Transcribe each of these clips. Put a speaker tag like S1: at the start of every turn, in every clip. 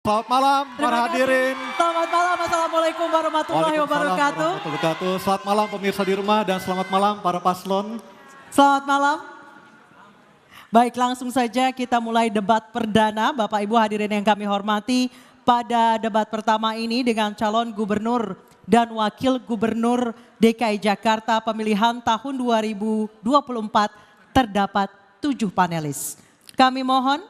S1: Selamat malam para hadirin.
S2: Selamat malam, Assalamualaikum warahmatullahi wabarakatuh.
S1: Selamat malam pemirsa di rumah dan selamat malam para paslon.
S2: Selamat malam. Baik, langsung saja kita mulai debat perdana. Bapak Ibu hadirin yang kami hormati, pada debat pertama ini dengan calon gubernur dan wakil gubernur DKI Jakarta pemilihan tahun 2024 terdapat 7 panelis. Kami mohon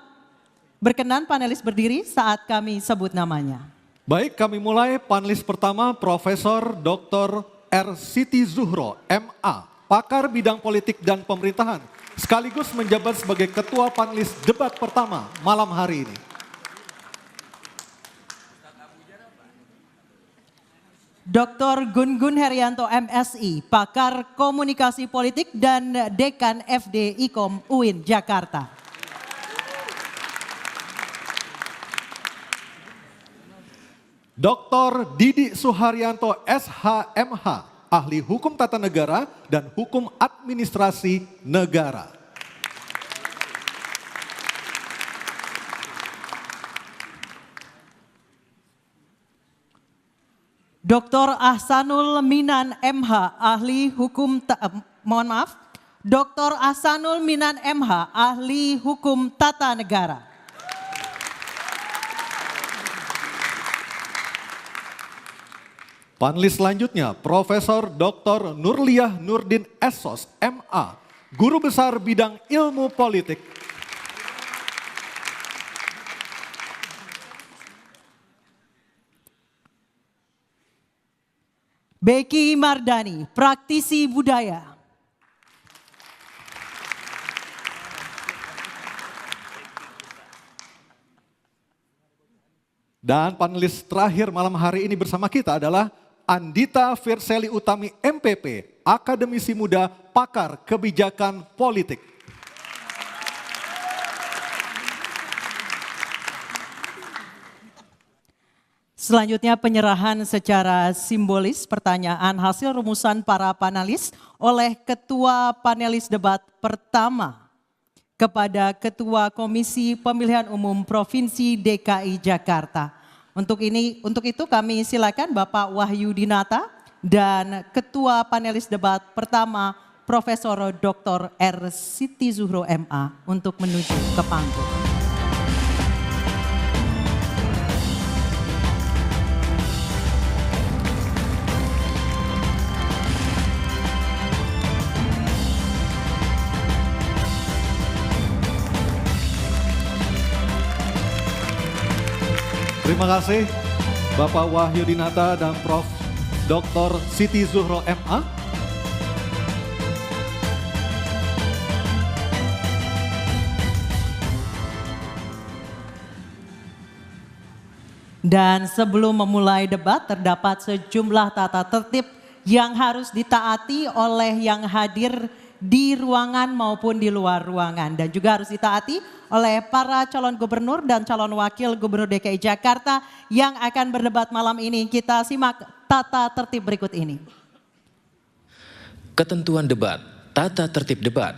S2: berkenan panelis berdiri saat kami sebut namanya.
S1: Baik, kami mulai panelis pertama Profesor Dr. R. Siti Zuhro, MA, pakar bidang politik dan pemerintahan, sekaligus menjabat sebagai ketua panelis debat pertama malam hari ini.
S2: Dr. Gun-Gun Herianto MSI, pakar komunikasi politik dan Dekan FD IKOM UIN Jakarta.
S1: Dr. Didi Suharyanto SHMH, ahli hukum tata negara dan hukum administrasi negara.
S2: Dr. Ahsanul Minan MH, ahli hukum Dr. Ahsanul Minan MH, ahli hukum tata negara.
S1: Panelis selanjutnya Profesor Dr. Nurliah Nurdin Essos, MA, guru besar bidang ilmu politik.
S2: Beki Mardani, praktisi budaya.
S1: Dan panelis terakhir malam hari ini bersama kita adalah Andita Firseli Utami MPP, akademisi muda, pakar kebijakan politik.
S2: Selanjutnya penyerahan secara simbolis pertanyaan hasil rumusan para panelis oleh Ketua Panelis Debat Pertama kepada Ketua Komisi Pemilihan Umum Provinsi DKI Jakarta. Untuk itu kami silakan Bapak Wahyu Dinata dan Ketua Panelis Debat Pertama Profesor Dr. R. Siti Zuhro MA untuk menuju ke panggung.
S1: Terima kasih Bapak Wahyu Dinata dan Prof. Dr. Siti Zuhro MA.
S2: Dan sebelum memulai debat terdapat sejumlah tata tertib yang harus ditaati oleh yang hadir di ruangan maupun di luar ruangan. Dan juga harus ditaati oleh para calon gubernur dan calon wakil gubernur DKI Jakarta yang akan berdebat malam ini. Kita simak tata tertib berikut ini.
S3: Ketentuan debat, tata tertib debat.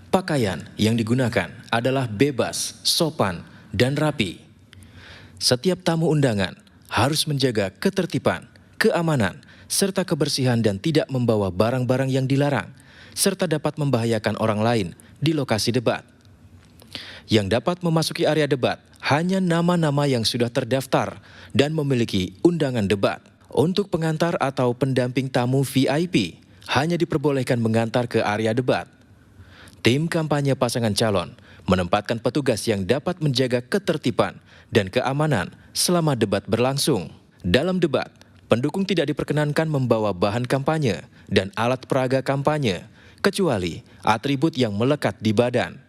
S3: Pakaian yang digunakan adalah bebas, sopan, dan rapi. Setiap tamu undangan harus menjaga ketertiban, keamanan, serta kebersihan dan tidak membawa barang-barang yang dilarang, serta dapat membahayakan orang lain di lokasi debat. Yang dapat memasuki area debat hanya nama-nama yang sudah terdaftar dan memiliki undangan debat. Untuk pengantar atau pendamping tamu VIP hanya diperbolehkan mengantar ke area debat. Tim kampanye pasangan calon menempatkan petugas yang dapat menjaga ketertiban dan keamanan selama debat berlangsung. Dalam debat, pendukung tidak diperkenankan membawa bahan kampanye dan alat peraga kampanye, kecuali atribut yang melekat di badan.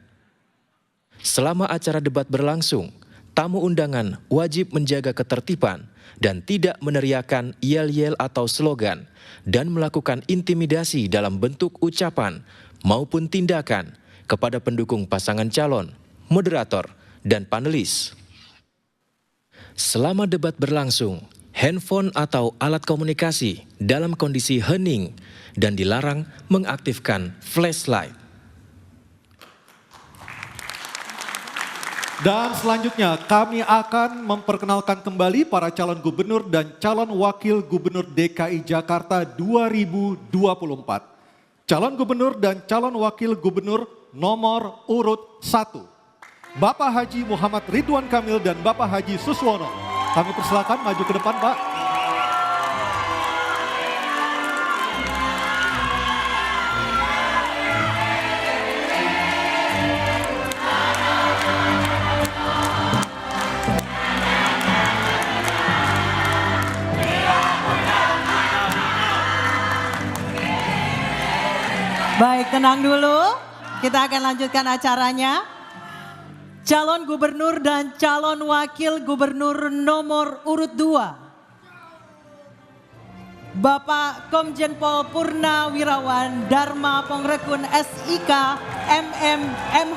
S3: Selama acara debat berlangsung, tamu undangan wajib menjaga ketertiban dan tidak meneriakkan yel-yel atau slogan dan melakukan intimidasi dalam bentuk ucapan maupun tindakan kepada pendukung pasangan calon, moderator, dan panelis. Selama debat berlangsung, handphone atau alat komunikasi dalam kondisi hening dan dilarang mengaktifkan flashlight.
S1: Dan selanjutnya kami akan memperkenalkan kembali para calon gubernur dan calon wakil gubernur DKI Jakarta 2024. Calon gubernur dan calon wakil gubernur nomor urut 1. Bapak Haji Muhammad Ridwan Kamil dan Bapak Haji Suswono. Kami persilakan maju ke depan, Pak.
S2: Baik, tenang dulu. Kita akan lanjutkan acaranya. Calon gubernur dan calon wakil gubernur nomor urut 2. Bapak Komjen Pol Purnawirawan Dharma Pongrekun SIK MMM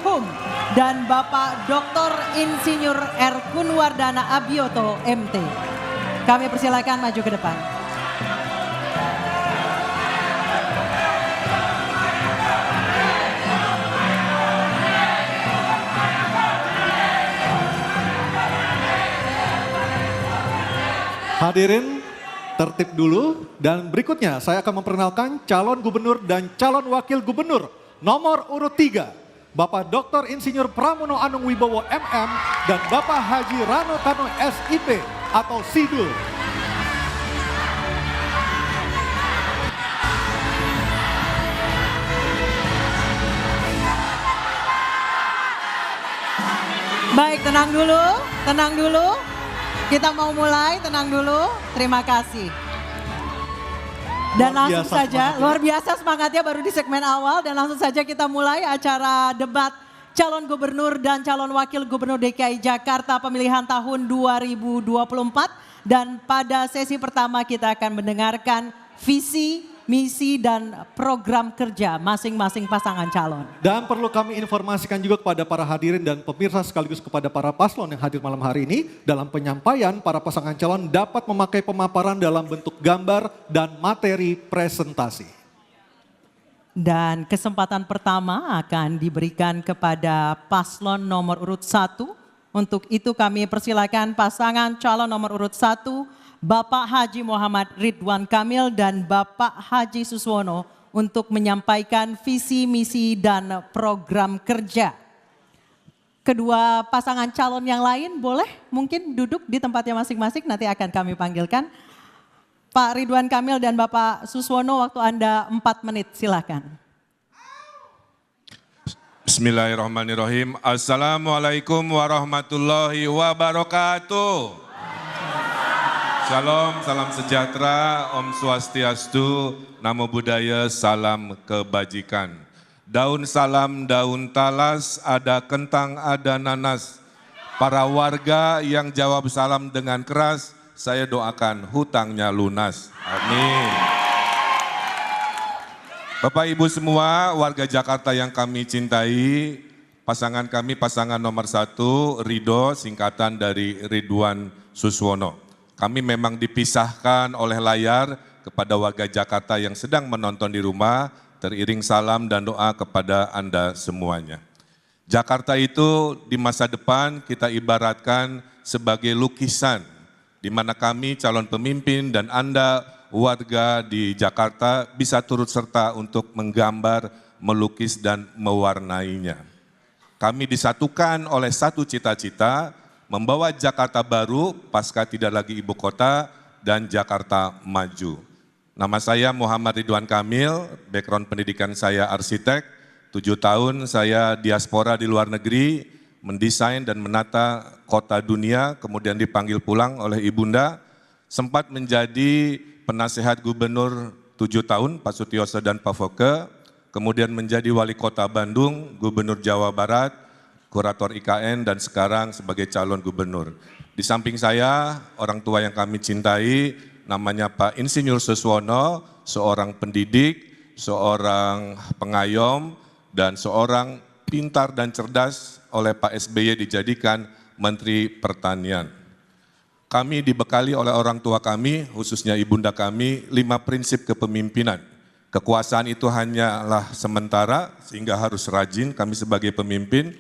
S2: dan Bapak Dr. Insinyur R. Kunwardana Abioto MT. Kami persilakan maju ke depan.
S1: Hadirin, tertib dulu dan berikutnya saya akan memperkenalkan calon gubernur dan calon wakil gubernur nomor urut 3. Bapak Dr. Insinyur Pramono Anung Wibowo MM dan Bapak Haji Rano Karno SIP atau Sidul.
S2: Baik, tenang dulu. Kita mau mulai, tenang dulu. Terima kasih. Dan langsung saja, luar biasa semangatnya baru di segmen awal. Dan langsung saja kita mulai acara debat calon gubernur dan calon wakil gubernur DKI Jakarta pemilihan tahun 2024. Dan pada sesi pertama kita akan mendengarkan visi, misi dan program kerja masing-masing pasangan calon.
S1: Dan perlu kami informasikan juga kepada para hadirin dan pemirsa sekaligus kepada para paslon yang hadir malam hari ini. Dalam penyampaian para pasangan calon dapat memakai pemaparan dalam bentuk gambar dan materi presentasi.
S2: Dan kesempatan pertama akan diberikan kepada paslon nomor urut 1. Untuk itu kami persilakan pasangan calon nomor urut 1. Bapak Haji Muhammad Ridwan Kamil dan Bapak Haji Suswono untuk menyampaikan visi, misi, dan program kerja. Kedua pasangan calon yang lain boleh mungkin duduk di tempatnya masing-masing, nanti akan kami panggilkan. Pak Ridwan Kamil dan Bapak Suswono, waktu Anda 4 menit, silakan.
S4: Bismillahirrahmanirrahim. Assalamualaikum warahmatullahi wabarakatuh. Shalom, salam sejahtera, Om Swastiastu, Namo Buddhaya, salam kebajikan. Daun salam, daun talas, ada kentang, ada nanas. Para warga yang jawab salam dengan keras, saya doakan hutangnya lunas. Amin. Bapak Ibu semua, warga Jakarta yang kami cintai, pasangan kami pasangan nomor 1, Ridho, singkatan dari Ridwan Suswono. Kami memang dipisahkan oleh layar kepada warga Jakarta yang sedang menonton di rumah, teriring salam dan doa kepada Anda semuanya. Jakarta itu di masa depan kita ibaratkan sebagai lukisan, di mana kami calon pemimpin dan Anda warga di Jakarta bisa turut serta untuk menggambar, melukis dan mewarnainya. Kami disatukan oleh satu cita-cita, membawa Jakarta baru pasca tidak lagi ibu kota dan Jakarta maju. Nama saya Muhammad Ridwan Kamil, background pendidikan saya arsitek, 7 tahun saya diaspora di luar negeri, mendesain dan menata kota dunia, kemudian dipanggil pulang oleh ibunda, sempat menjadi penasehat gubernur 7 tahun, Pak Sutioso dan Pak Foke, kemudian menjadi wali kota Bandung, gubernur Jawa Barat, kurator IKN dan sekarang sebagai calon gubernur. Di samping saya, orang tua yang kami cintai, namanya Pak Insinyur Suswono, seorang pendidik, seorang pengayom, dan seorang pintar dan cerdas oleh Pak SBY dijadikan Menteri Pertanian. Kami dibekali oleh orang tua kami, khususnya ibunda kami, 5 prinsip kepemimpinan. Kekuasaan itu hanyalah sementara, sehingga harus rajin kami sebagai pemimpin.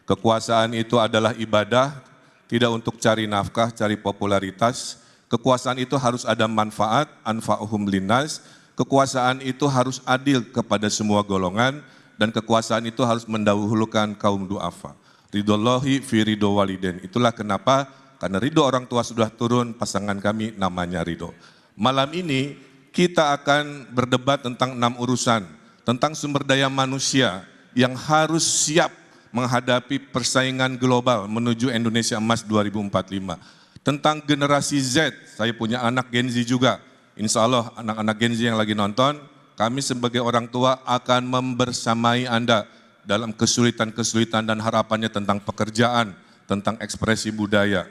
S4: Kekuasaan itu adalah ibadah, tidak untuk cari nafkah, cari popularitas. Kekuasaan itu harus ada manfaat, anfa'uhum linnas. Kekuasaan itu harus adil kepada semua golongan, dan kekuasaan itu harus mendahulukan kaum du'afa. Ridhollahi fi ridho waliden. Itulah kenapa, karena ridho orang tua sudah turun, pasangan kami namanya ridho. Malam ini kita akan berdebat tentang 6 urusan, tentang sumber daya manusia yang harus siap menghadapi persaingan global menuju Indonesia Emas 2045. Tentang generasi Z, saya punya anak Gen Z juga. Insya Allah anak-anak Gen Z yang lagi nonton, kami sebagai orang tua akan membersamai Anda dalam kesulitan-kesulitan dan harapannya tentang pekerjaan, tentang ekspresi budaya.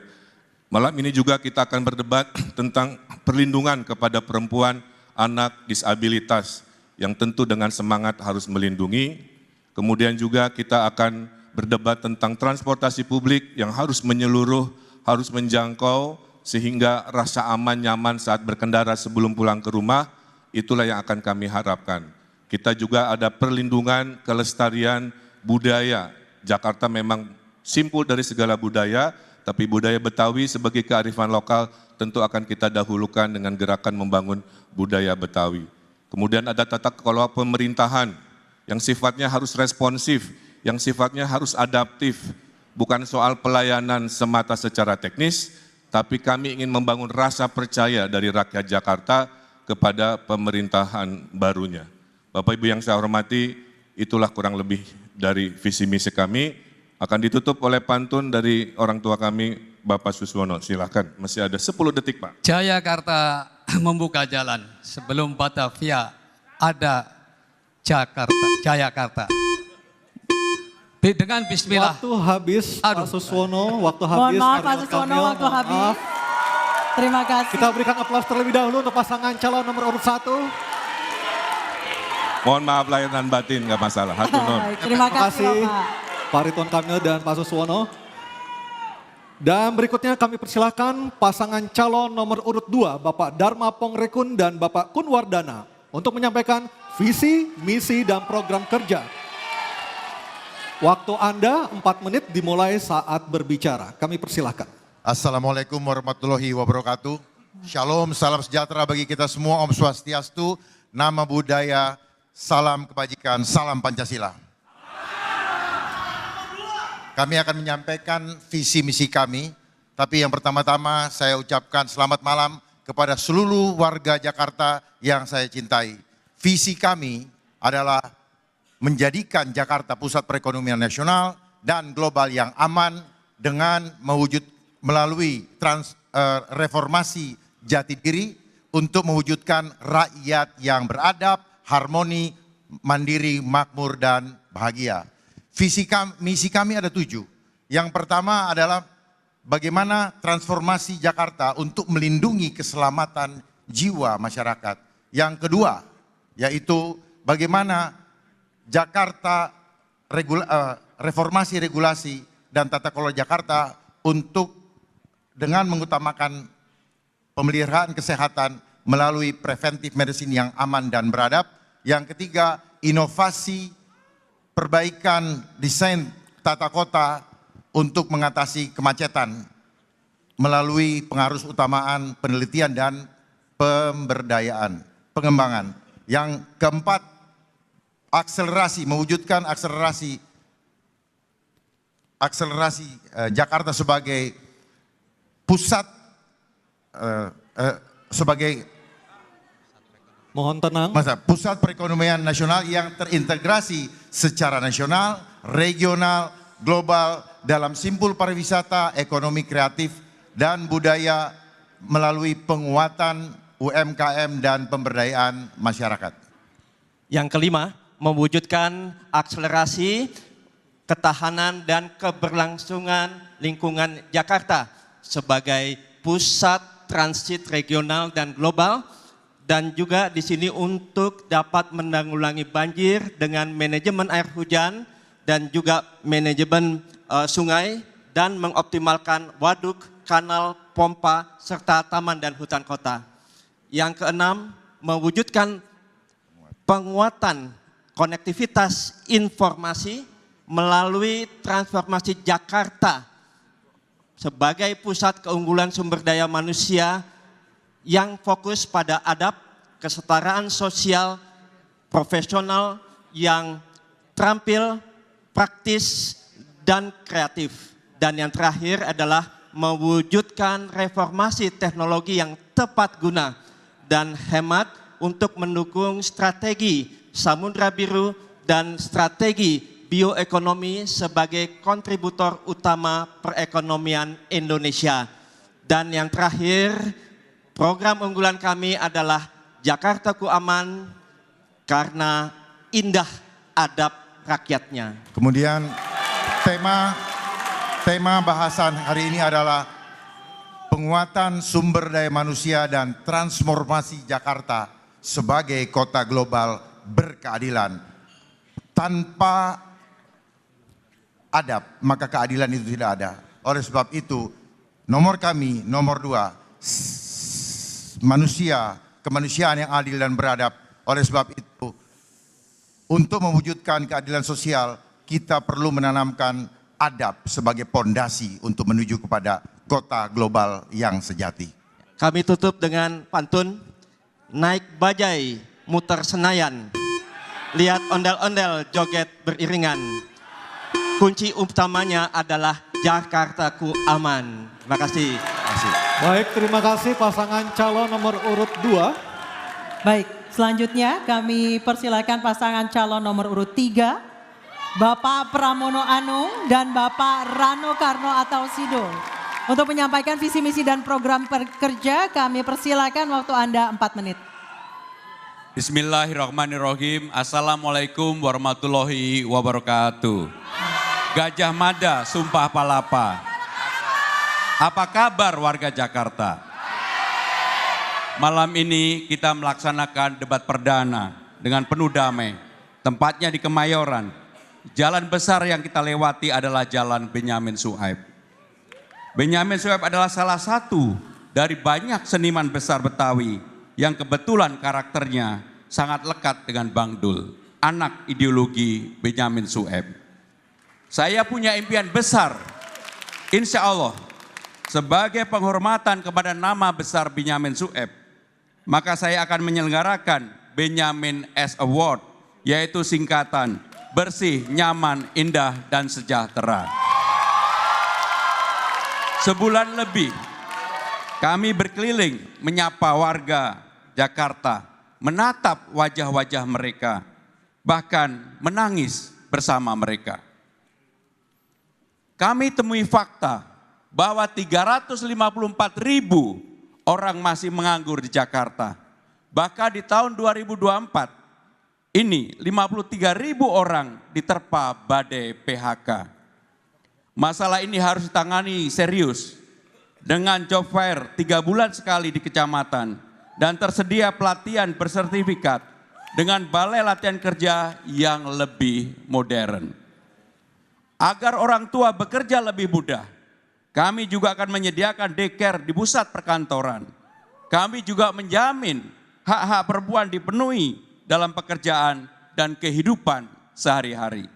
S4: Malam ini juga kita akan berdebat tentang perlindungan kepada perempuan, anak, disabilitas, yang tentu dengan semangat harus melindungi. Kemudian juga kita akan berdebat tentang transportasi publik yang harus menyeluruh, harus menjangkau, sehingga rasa aman, nyaman saat berkendara sebelum pulang ke rumah, itulah yang akan kami harapkan. Kita juga ada perlindungan kelestarian budaya. Jakarta memang simpul dari segala budaya, tapi budaya Betawi sebagai kearifan lokal tentu akan kita dahulukan dengan gerakan membangun budaya Betawi. Kemudian ada tata kelola pemerintahan, yang sifatnya harus responsif, yang sifatnya harus adaptif, bukan soal pelayanan semata secara teknis, tapi kami ingin membangun rasa percaya dari rakyat Jakarta kepada pemerintahan barunya. Bapak Ibu yang saya hormati, itulah kurang lebih dari visi misi kami, akan ditutup oleh pantun dari orang tua kami, Bapak Suswono. Silakan, masih ada 10 detik Pak.
S5: Jayakarta membuka jalan, sebelum Batavia ada Jayakarta. Dengan bismillah.
S1: Waktu habis, Pak Suswono, waktu habis.
S2: Mohon maaf Pak
S1: Ridwan
S2: Suswono,
S1: Kamil,
S2: waktu habis.
S1: maaf.
S2: Terima kasih.
S1: Kita berikan aplaus terlebih dahulu untuk pasangan calon nomor urut 1.
S4: Mohon maaf lahir dan batin, nggak masalah. Hatur nuhun.
S2: Baik, terima kasih Bapak.
S1: Pak Ridwan Kamil dan Pak Suswono. Dan berikutnya kami persilahkan pasangan calon nomor urut 2, Bapak Dharma Pongrekun dan Bapak Kunwardana, untuk menyampaikan visi, misi, dan program kerja. Waktu Anda 4 menit dimulai saat berbicara. Kami persilahkan.
S6: Assalamualaikum warahmatullahi wabarakatuh. Shalom, salam sejahtera bagi kita semua. Om Swastiastu, nama budaya, salam kebajikan, salam Pancasila. Kami akan menyampaikan visi misi kami, tapi yang pertama-tama saya ucapkan selamat malam kepada seluruh warga Jakarta yang saya cintai. Visi kami adalah menjadikan Jakarta pusat perekonomian nasional dan global yang aman dengan melalui reformasi jati diri untuk mewujudkan rakyat yang beradab, harmoni, mandiri, makmur, dan bahagia. Misi kami ada 7. Yang pertama adalah bagaimana transformasi Jakarta untuk melindungi keselamatan jiwa masyarakat. Yang kedua, yaitu bagaimana Jakarta reformasi regulasi dan tata kelola Jakarta untuk dengan mengutamakan pemeliharaan kesehatan melalui preventive medicine yang aman dan beradab. Yang ketiga, inovasi perbaikan desain tata kota untuk mengatasi kemacetan melalui pengarus utamaan penelitian dan pemberdayaan, pengembangan. Yang keempat, mewujudkan akselerasi Jakarta sebagai pusat
S1: Mohon tenang.
S6: Pusat perekonomian nasional yang terintegrasi secara nasional, regional, global dalam simpul pariwisata, ekonomi kreatif, dan budaya melalui penguatan UMKM dan pemberdayaan masyarakat.
S7: Yang kelima, mewujudkan akselerasi ketahanan dan keberlangsungan lingkungan Jakarta sebagai pusat transit regional dan global, dan juga di sini untuk dapat menanggulangi banjir dengan manajemen air hujan dan juga manajemen sungai, dan mengoptimalkan waduk, kanal, pompa, serta taman dan hutan kota. Yang keenam, mewujudkan penguatan konektivitas informasi melalui transformasi Jakarta sebagai pusat keunggulan sumber daya manusia yang fokus pada adab, kesetaraan sosial, profesional yang terampil, praktis, dan kreatif. Dan yang terakhir adalah mewujudkan reformasi teknologi yang tepat guna dan hemat untuk mendukung strategi Samudra Biru dan strategi bioekonomi sebagai kontributor utama perekonomian Indonesia. Dan yang terakhir, program unggulan kami adalah Jakartaku Aman karena indah adab rakyatnya.
S6: Kemudian tema bahasan hari ini adalah penguatan sumber daya manusia dan transformasi Jakarta sebagai kota global berkeadilan. Tanpa adab, maka keadilan itu tidak ada. Oleh sebab itu, nomor kami, nomor 2, kemanusiaan yang adil dan beradab. Oleh sebab itu, untuk mewujudkan keadilan sosial, kita perlu menanamkan adab sebagai pondasi untuk menuju kepada kota global yang sejati.
S7: Kami tutup dengan pantun, naik bajai, muter Senayan, lihat ondel-ondel joget beriringan. Kunci utamanya adalah Jakartaku Aman. Terima kasih.
S1: Baik, terima kasih pasangan calon nomor urut 2.
S2: Baik, selanjutnya kami persilakan pasangan calon nomor urut 3, Bapak Pramono Anung dan Bapak Rano Karno atau Sido. Untuk menyampaikan visi misi dan program kerja, kami persilakan waktu Anda 4 menit.
S8: Bismillahirrahmanirrahim. Assalamualaikum warahmatullahi wabarakatuh. Gajah Mada, Sumpah Palapa. Apa kabar warga Jakarta? Malam ini kita melaksanakan debat perdana dengan penuh damai. Tempatnya di Kemayoran. Jalan besar yang kita lewati adalah Jalan Benyamin Sueb. Benyamin Sueb adalah salah satu dari banyak seniman besar Betawi yang kebetulan karakternya sangat lekat dengan Bang Dul, anak ideologi Benyamin Sueb. Saya punya impian besar, insya Allah, sebagai penghormatan kepada nama besar Benyamin Sueb, maka saya akan menyelenggarakan Benyamin S Award, yaitu singkatan bersih, nyaman, indah, dan sejahtera. Sebulan lebih kami berkeliling menyapa warga Jakarta, menatap wajah-wajah mereka, bahkan menangis bersama mereka. Kami temui fakta bahwa 354.000 orang masih menganggur di Jakarta. Bahkan di tahun 2024 ini 53.000 orang diterpa badai PHK. Masalah ini harus ditangani serius dengan job fair 3 bulan sekali di kecamatan dan tersedia pelatihan bersertifikat dengan balai latihan kerja yang lebih modern. Agar orang tua bekerja lebih mudah, kami juga akan menyediakan daycare di pusat perkantoran. Kami juga menjamin hak-hak perempuan dipenuhi dalam pekerjaan dan kehidupan sehari-hari.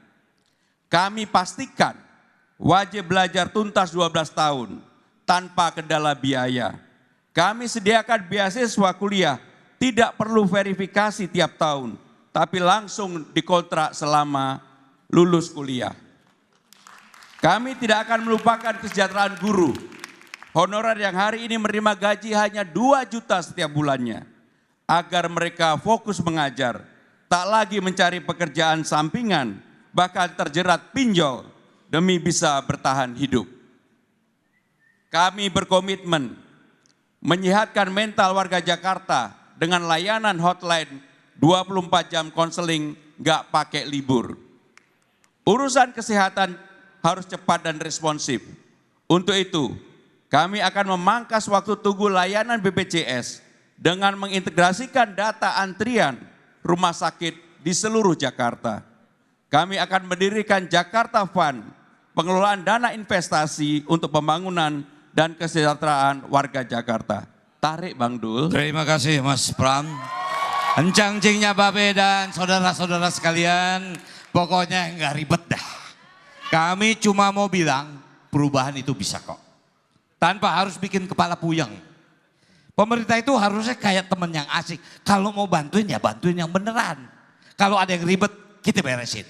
S8: Kami pastikan wajib belajar tuntas 12 tahun tanpa kendala biaya. Kami sediakan beasiswa kuliah, tidak perlu verifikasi tiap tahun, tapi langsung dikontrak selama lulus kuliah. Kami tidak akan melupakan kesejahteraan guru. Honorer yang hari ini menerima gaji hanya 2 juta setiap bulannya. Agar mereka fokus mengajar, tak lagi mencari pekerjaan sampingan, bahkan terjerat pinjol demi bisa bertahan hidup. Kami berkomitmen menyehatkan mental warga Jakarta dengan layanan hotline 24 jam konseling gak pakai libur. Urusan kesehatan harus cepat dan responsif. Untuk itu, kami akan memangkas waktu tunggu layanan BPJS dengan mengintegrasikan data antrian rumah sakit di seluruh Jakarta. Kami akan mendirikan Jakarta Fund, pengelolaan dana investasi untuk pembangunan dan kesejahteraan warga Jakarta. Tarik Bang Dul.
S9: Terima kasih Mas Pram. Encang-cingnya Babe dan saudara-saudara sekalian, pokoknya nggak ribet dah. Kami cuma mau bilang perubahan itu bisa kok. Tanpa harus bikin kepala puyeng. Pemerintah itu harusnya kayak teman yang asik. Kalau mau bantuin ya bantuin yang beneran. Kalau ada yang ribet kita beresin.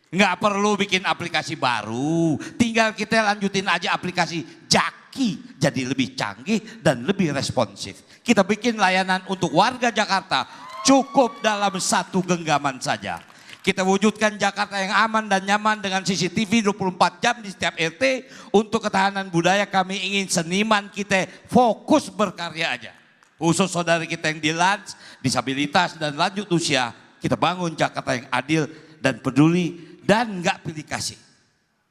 S9: Nggak perlu bikin aplikasi baru. Tinggal kita lanjutin aja aplikasi Jaki. Jadi lebih canggih dan lebih responsif. Kita bikin layanan untuk warga Jakarta cukup dalam satu genggaman saja. Kita wujudkan Jakarta yang aman dan nyaman dengan CCTV 24 jam di setiap RT. Untuk ketahanan budaya kami ingin seniman kita fokus berkarya aja. Khusus saudara kita yang dilans, disabilitas dan lanjut usia. Kita bangun Jakarta yang adil dan peduli dan nggak pilih kasih.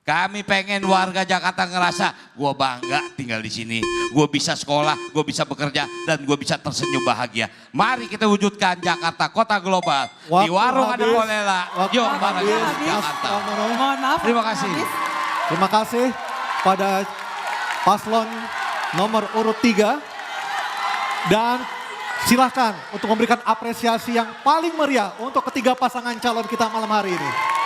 S9: Kami pengen warga Jakarta ngerasa gue bangga tinggal di sini. Gue bisa sekolah, gue bisa bekerja dan gue bisa tersenyum bahagia. Mari kita wujudkan Jakarta kota global. Di warung ada bolela. Yuk bareng Jakarta.
S2: Mohon maaf.
S9: Terima kasih.
S1: Terima kasih pada paslon nomor urut 3. Dan silahkan untuk memberikan apresiasi yang paling meriah untuk ketiga pasangan calon kita malam hari ini.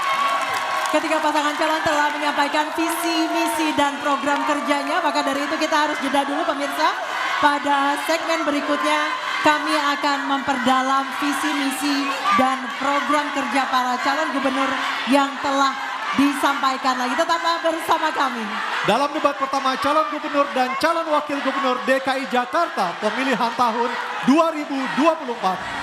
S2: Ketiga pasangan calon telah menyampaikan visi, misi, dan program kerjanya. Maka dari itu kita harus jeda dulu pemirsa. Pada segmen berikutnya kami akan memperdalam visi, misi, dan program kerja para calon gubernur yang telah disampaikan lagi. Tetaplah bersama kami.
S1: Dalam debat pertama calon gubernur dan calon wakil gubernur DKI Jakarta pemilihan tahun 2024.